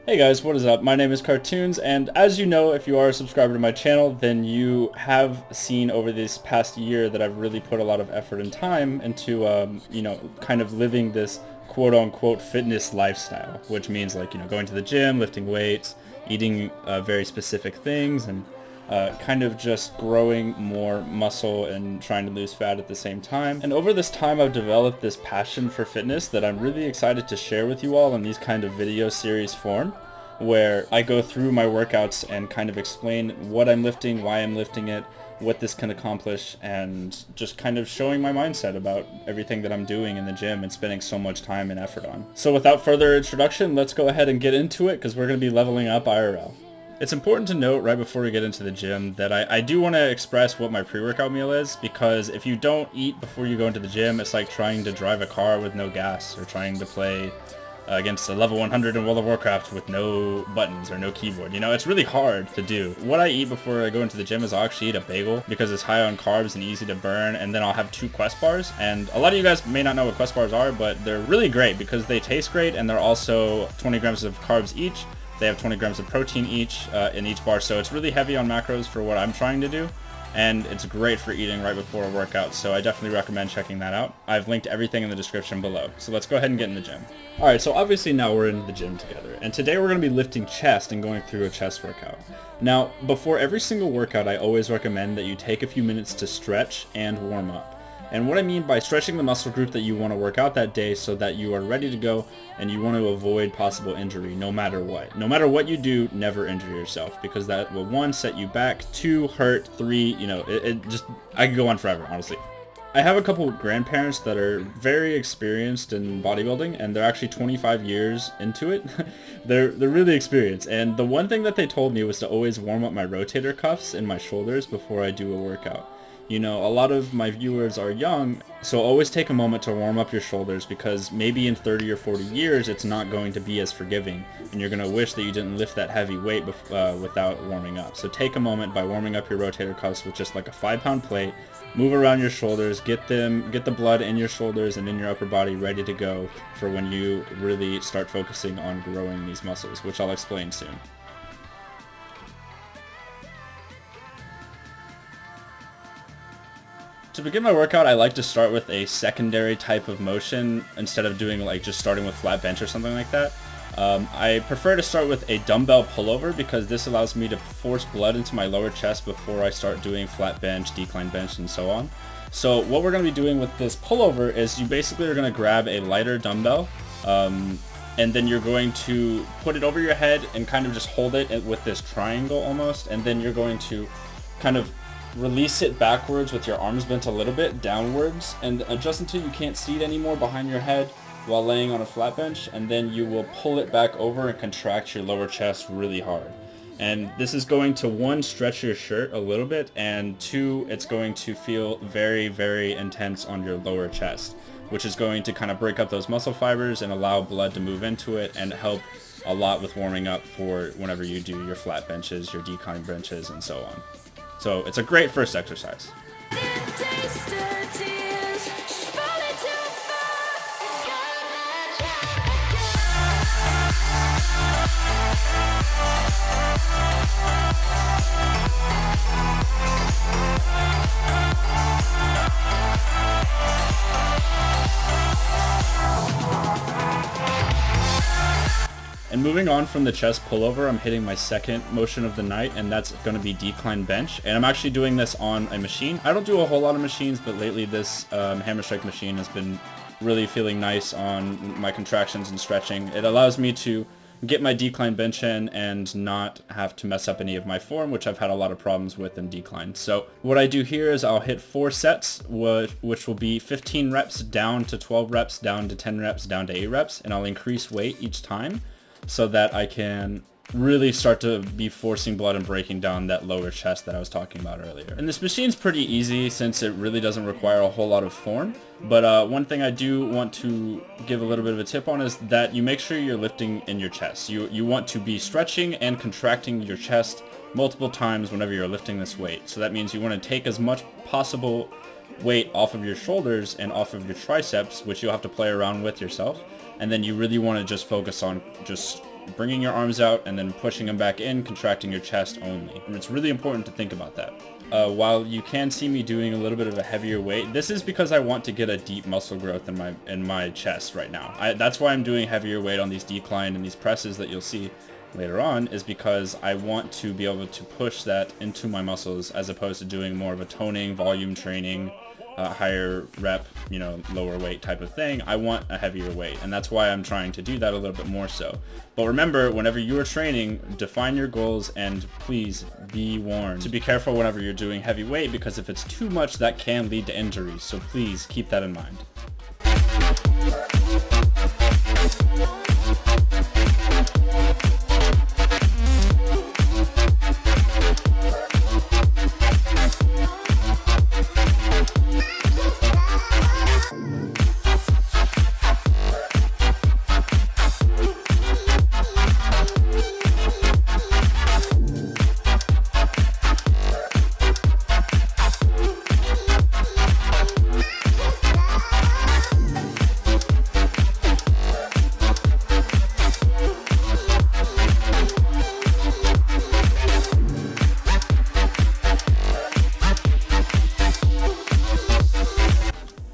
Hey guys, what is up? My name is Cartoonz, and as you know, if you are a subscriber to my channel, then you have seen over this past year that I've really put a lot of effort and time into, kind of living this quote-unquote fitness lifestyle, which means going to the gym, lifting weights, eating very specific things, and kind of just growing more muscle and trying to lose fat at the same time. And over this time, I've developed this passion for fitness that I'm really excited to share with you all in these kind of video series form, where I go through my workouts and kind of explain what I'm lifting, why I'm lifting it, what this can accomplish, and just kind of showing my mindset about everything that I'm doing in the gym and spending so much time and effort on. So without further introduction, let's go ahead and get into it because we're going to be leveling up IRL. It's important to note right before we get into the gym that I do want to express what my pre-workout meal is, because if you don't eat before you go into the gym, it's like trying to drive a car with no gas, or trying to play against a level 100 in World of Warcraft with no buttons or no keyboard. You know, it's really hard to do. What I eat before I go into the gym is I'll actually eat a bagel because it's high on carbs and easy to burn, and then I'll have 2 Quest bars. And a lot of you guys may not know what Quest bars are, but they're really great because they taste great and they're also 20 grams of carbs each. They have 20 grams of protein each in each bar, so it's really heavy on macros for what I'm trying to do, and it's great for eating right before a workout, so I definitely recommend checking that out. I've linked everything in the description below, so let's go ahead and get in the gym. Alright, so obviously now we're in the gym together, and today we're going to be lifting chest and going through a chest workout. Now, before every single workout, I always recommend that you take a few minutes to stretch and warm up. And what I mean by stretching the muscle group that you want to work out that day so that you are ready to go and you want to avoid possible injury no matter what. No matter what you do, never injure yourself, because that will, 1, set you back, 2, hurt, 3, I could go on forever, honestly. I have a couple grandparents that are very experienced in bodybuilding, and they're actually 25 years into it. They're really experienced, and the one thing that they told me was to always warm up my rotator cuffs and my shoulders before I do a workout. You know, a lot of my viewers are young, so always take a moment to warm up your shoulders, because maybe in 30 or 40 years it's not going to be as forgiving, and you're going to wish that you didn't lift that heavy weight without warming up. So take a moment by warming up your rotator cuffs with just like a 5-pound plate, move around your shoulders, get the blood in your shoulders and in your upper body ready to go for when you really start focusing on growing these muscles, which I'll explain soon. To begin my workout, I like to start with a secondary type of motion instead of doing just starting with flat bench or something like that. I prefer to start with a dumbbell pullover because this allows me to force blood into my lower chest before I start doing flat bench, decline bench, and so on. So what we're going to be doing with this pullover is you basically are going to grab a lighter dumbbell, and then you're going to put it over your head and kind of just hold it with this triangle almost, and then you're going to kind of release it backwards with your arms bent a little bit downwards and adjust until you can't see it anymore behind your head while laying on a flat bench, and then you will pull it back over and contract your lower chest really hard. And this is going to, 1, stretch your shirt a little bit, and 2, it's going to feel very, very intense on your lower chest, which is going to kind of break up those muscle fibers and allow blood to move into it and help a lot with warming up for whenever you do your flat benches, your decline benches, and so on. So it's a great first exercise. And moving on from the chest pullover, I'm hitting my second motion of the night, and that's going to be decline bench. And I'm actually doing this on a machine. I don't do a whole lot of machines, but lately this hammer strike machine has been really feeling nice on my contractions and stretching. It allows me to get my decline bench in and not have to mess up any of my form, which I've had a lot of problems with in decline. So what I do here is I'll hit 4 sets, which will be 15 reps down to 12 reps, down to 10 reps, down to 8 reps, and I'll increase weight each time, so that I can really start to be forcing blood and breaking down that lower chest that I was talking about earlier. And this machine's pretty easy since it really doesn't require a whole lot of form. But one thing I do want to give a little bit of a tip on is that you make sure you're lifting in your chest. You want to be stretching and contracting your chest multiple times whenever you're lifting this weight. So that means you want to take as much possible weight off of your shoulders and off of your triceps, which you'll have to play around with yourself. And then you really want to just focus on just bringing your arms out and then pushing them back in, contracting your chest only. And it's really important to think about that. While you can see me doing a little bit of a heavier weight, this is because I want to get a deep muscle growth in my chest right now. That's why I'm doing heavier weight on these decline and these presses that you'll see later on, is because I want to be able to push that into my muscles as opposed to doing more of a toning, volume training, higher rep, lower weight type of thing. I want a heavier weight, and that's why I'm trying to do that a little bit more so. But remember, whenever you are training, define your goals and please be warned to be careful whenever you're doing heavy weight, because if it's too much, that can lead to injuries. So please keep that in mind.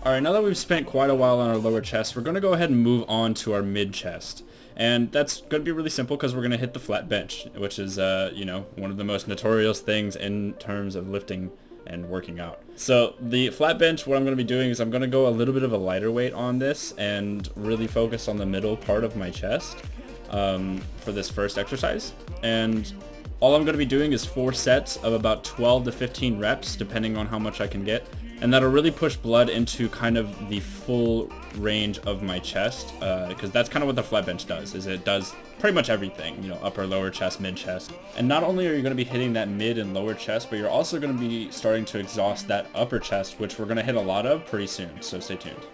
Alright, now that we've spent quite a while on our lower chest, we're going to go ahead and move on to our mid chest. And that's going to be really simple because we're going to hit the flat bench, which is, one of the most notorious things in terms of lifting and working out. So the flat bench, what I'm going to be doing is I'm going to go a little bit of a lighter weight on this and really focus on the middle part of my chest for this first exercise. And all I'm going to be doing is 4 sets of about 12 to 15 reps, depending on how much I can get. And that'll really push blood into kind of the full range of my chest, because that's kind of what the flat bench does, is it does pretty much everything, upper, lower chest, mid chest. And not only are you going to be hitting that mid and lower chest, but you're also going to be starting to exhaust that upper chest, which we're going to hit a lot of pretty soon, so stay tuned.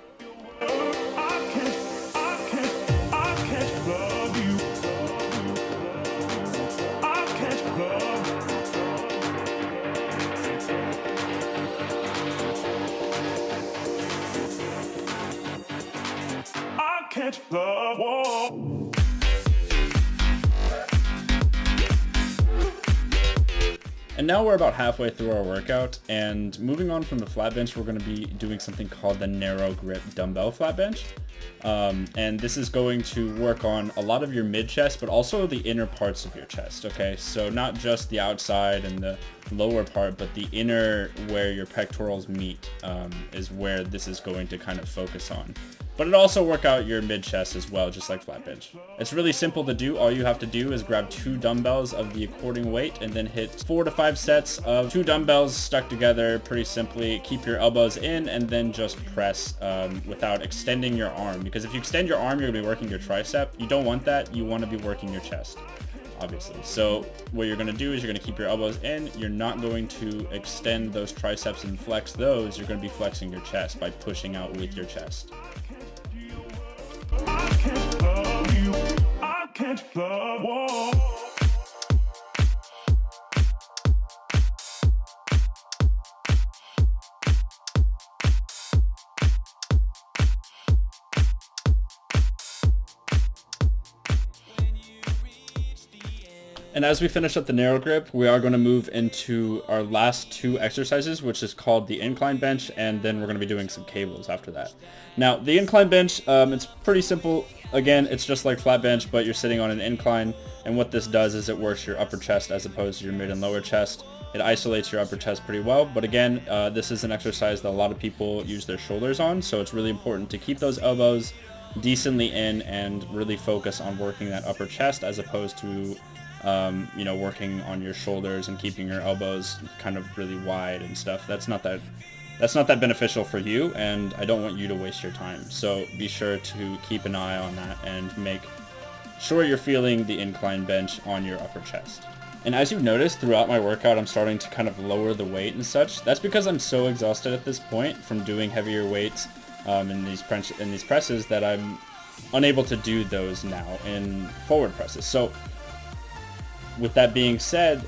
And now we're about halfway through our workout, and moving on from the flat bench, we're going to be doing something called the narrow grip dumbbell flat bench. And this is going to work on a lot of your mid chest, but also the inner parts of your chest. Okay, so not just the outside and the lower part, but the inner, where your pectorals meet, is where this is going to kind of focus on. But it also work out your mid chest as well, just like flat bench. It's really simple to do. All you have to do is grab 2 dumbbells of the according weight and then hit 4 to 5 sets of 2 dumbbells stuck together pretty simply. Keep your elbows in and then just press without extending your arm, because if you extend your arm, you're gonna be working your tricep. You don't want that. You want to be working your chest, obviously. So what you're going to do is you're going to keep your elbows in. You're not going to extend those triceps and flex those. You're going to be flexing your chest by pushing out with your chest. I can't love you. I can't love you. And as we finish up the narrow grip, we are going to move into our last 2 exercises, which is called the incline bench, and then we're going to be doing some cables after that. Now, the incline bench, it's pretty simple. Again, it's just like flat bench, but you're sitting on an incline, and what this does is it works your upper chest as opposed to your mid and lower chest. It isolates your upper chest pretty well, but again, this is an exercise that a lot of people use their shoulders on, so it's really important to keep those elbows decently in and really focus on working that upper chest as opposed to working on your shoulders and keeping your elbows kind of really wide and stuff. That's not that beneficial for you, and I don't want you to waste your time. So be sure to keep an eye on that and make sure you're feeling the incline bench on your upper chest. And as you've noticed throughout my workout, I'm starting to kind of lower the weight and such. That's because I'm so exhausted at this point from doing heavier weights in these presses that I'm unable to do those now in forward presses. So with that being said,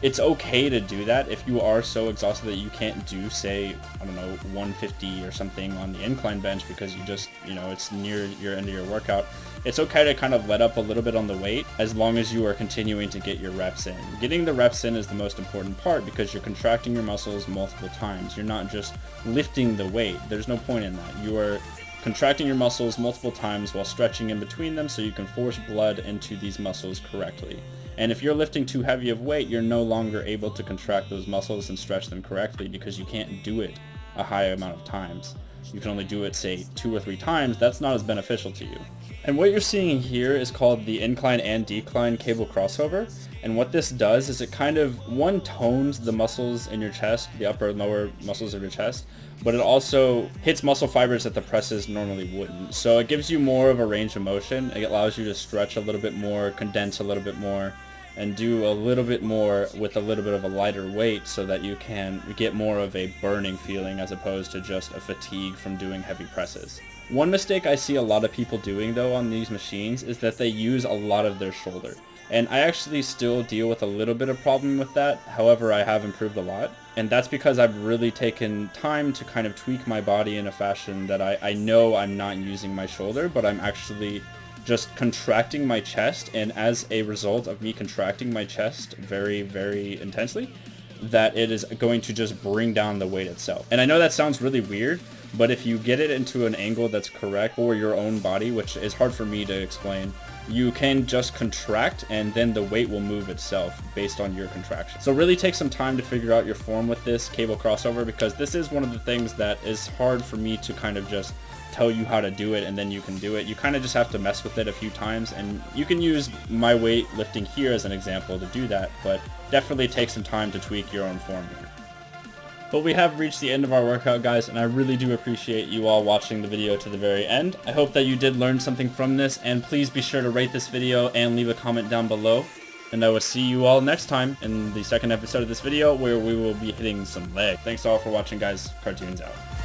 it's okay to do that if you are so exhausted that you can't do, say, 150 or something on the incline bench because you just, it's near your end of your workout. it's okay to kind of let up a little bit on the weight as long as you are continuing to get your reps in. Getting the reps in is the most important part because you're contracting your muscles multiple times. You're not just lifting the weight. There's no point in that. You are contracting your muscles multiple times while stretching in between them so you can force blood into these muscles correctly. And if you're lifting too heavy of weight, you're no longer able to contract those muscles and stretch them correctly because you can't do it a high amount of times. You can only do it, say, 2 or 3 times. That's not as beneficial to you. And what you're seeing here is called the incline and decline cable crossover. And what this does is it kind of, one, tones the muscles in your chest, the upper and lower muscles of your chest, but it also hits muscle fibers that the presses normally wouldn't. So it gives you more of a range of motion. It allows you to stretch a little bit more, condense a little bit more, and do a little bit more with a little bit of a lighter weight so that you can get more of a burning feeling as opposed to just a fatigue from doing heavy presses. One mistake I see a lot of people doing though on these machines is that they use a lot of their shoulder. And I actually still deal with a little bit of problem with that. However, I have improved a lot. And that's because I've really taken time to kind of tweak my body in a fashion that I know I'm not using my shoulder, but I'm actually just contracting my chest, and as a result of me contracting my chest very, very intensely, that it is going to just bring down the weight itself. And I know that sounds really weird, but if you get it into an angle that's correct for your own body, which is hard for me to explain, you can just contract and then the weight will move itself based on your contraction. So really take some time to figure out your form with this cable crossover, because this is one of the things that is hard for me to kind of just tell you how to do it and then you can do it. You kind of just have to mess with it a few times, and you can use my weight lifting here as an example to do that, but definitely take some time to tweak your own form here. But we have reached the end of our workout, guys, and I really do appreciate you all watching the video to the very end. I hope that you did learn something from this, and please be sure to rate this video and leave a comment down below. And I will see you all next time in the second episode of this video where we will be hitting some leg. Thanks all for watching, guys. Cartoonz out.